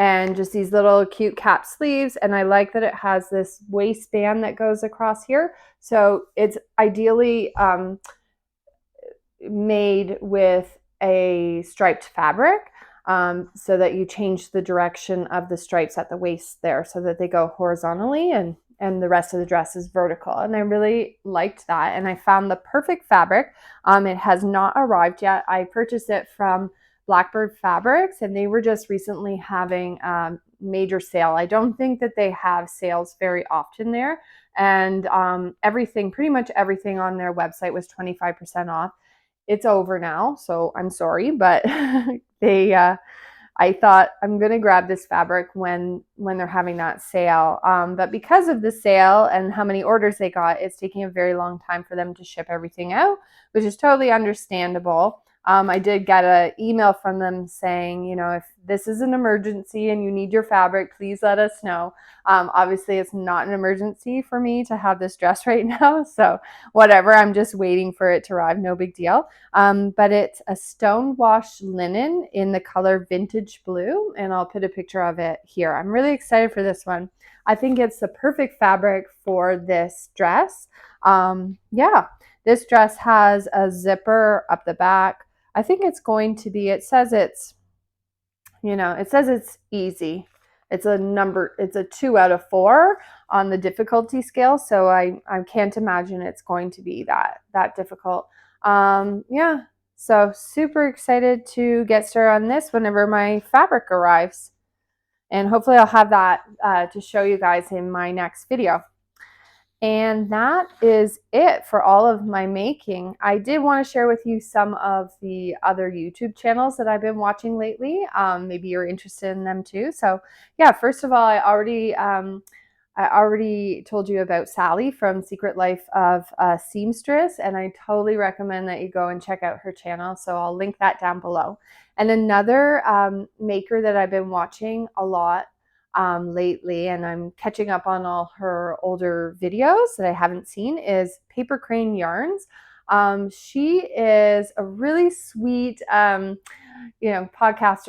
And just these little cute cap sleeves. And I like that it has this waistband that goes across here. So it's ideally made with a striped fabric, so that you change the direction of the stripes at the waist there so that they go horizontally and the rest of the dress is vertical. And I really liked that. And I found the perfect fabric. It has not arrived yet. I purchased it from Blackbird Fabrics, and they were just recently having major sale. I don't think that they have sales very often there. And pretty much everything on their website was 25% off. It's over now, so I'm sorry, but I thought I'm going to grab this fabric when they're having that sale. But because of the sale and how many orders they got, it's taking a very long time for them to ship everything out, which is totally understandable. I did get an email from them saying, if this is an emergency and you need your fabric, please let us know. Obviously, it's not an emergency for me to have this dress right now. So whatever, I'm just waiting for it to arrive. No big deal. But it's a stone wash linen in the color vintage blue. And I'll put a picture of it here. I'm really excited for this one. I think it's the perfect fabric for this dress. This dress has a zipper up the back. I think it's going to be, it says it's easy. It's a 2 out of 4 on the difficulty scale. So I can't imagine it's going to be that difficult. So super excited to get started on this whenever my fabric arrives. And hopefully I'll have that to show you guys in my next video. And that is it for all of my making. I did want to share with you some of the other YouTube channels that I've been watching lately. Maybe you're interested in them too. So yeah, first of all, I already told you about Sally from Secret Life of a Seamstress, and I totally recommend that you go and check out her channel. So I'll link that down below. And another maker that I've been watching a lot lately, and I'm catching up on all her older videos that I haven't seen, is Paper Crane Yarns. She is a really sweet podcaster.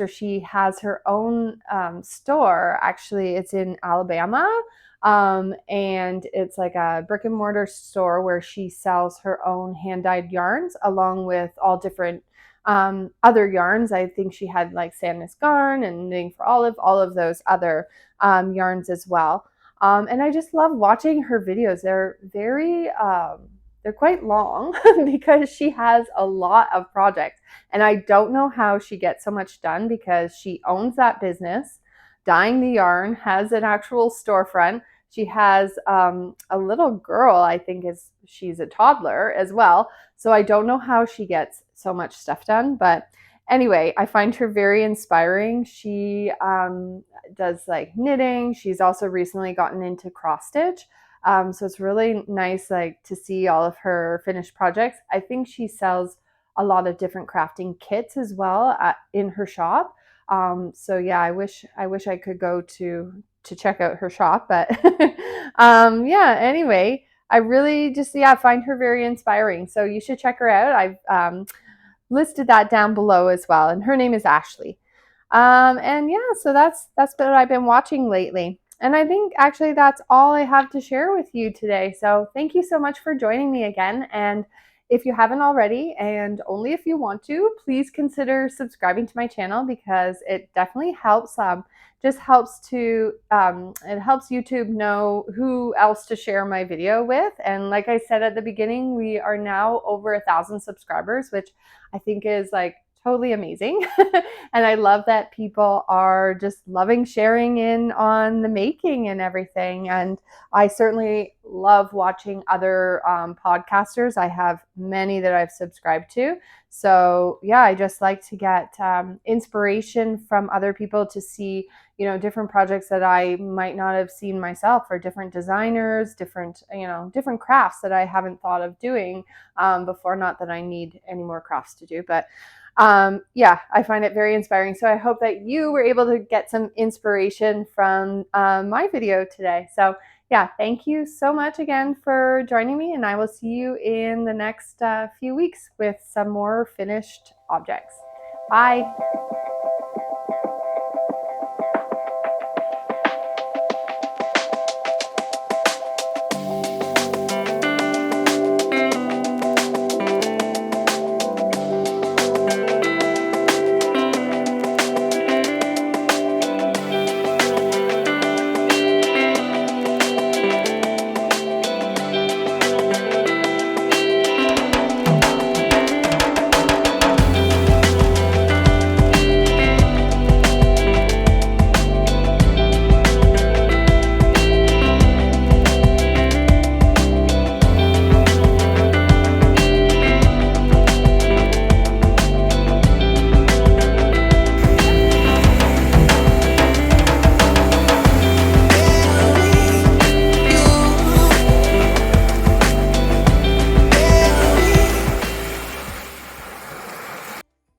She has her own store. Actually, it's in Alabama. And it's like a brick and mortar store where she sells her own hand-dyed yarns along with all different other yarns. I think she had like Sandnes Garn and Knitting for Olive, all of those other yarns as well. And I just love watching her videos. They're they're quite long because she has a lot of projects. And I don't know how she gets so much done because she owns that business. Dyeing the Yarn has an actual storefront. She has a little girl, I think she's a toddler as well. So I don't know how she gets so much stuff done. But anyway, I find her very inspiring. She does like knitting. She's also recently gotten into cross stitch. So it's really nice to see all of her finished projects. I think she sells a lot of different crafting kits as well in her shop. So yeah, I wish I could go to check out her shop, but anyway, I really just find her very inspiring. So you should check her out. I've listed that down below as well. And her name is Ashley. And yeah, so that's what I've been watching lately. And I think actually that's all I have to share with you today. So thank you so much for joining me again. And if you haven't already, and only if you want to, please consider subscribing to my channel because it definitely helps. Just helps to it helps YouTube know who else to share my video with. And like I said at the beginning, we are now over 1,000 subscribers, which I think is like totally amazing. And I love that people are just loving sharing in on the making and everything. And I certainly love watching other podcasters. I have many that I've subscribed to. So yeah, I just like to get inspiration from other people to see, you know, different projects that I might not have seen myself, or different designers, different, you know, different crafts that I haven't thought of doing before. Not that I need any more crafts to do, but yeah, I find it very inspiring. So I hope that you were able to get some inspiration from my video today. So yeah, thank you so much again for joining me, and I will see you in the next few weeks with some more finished objects. Bye.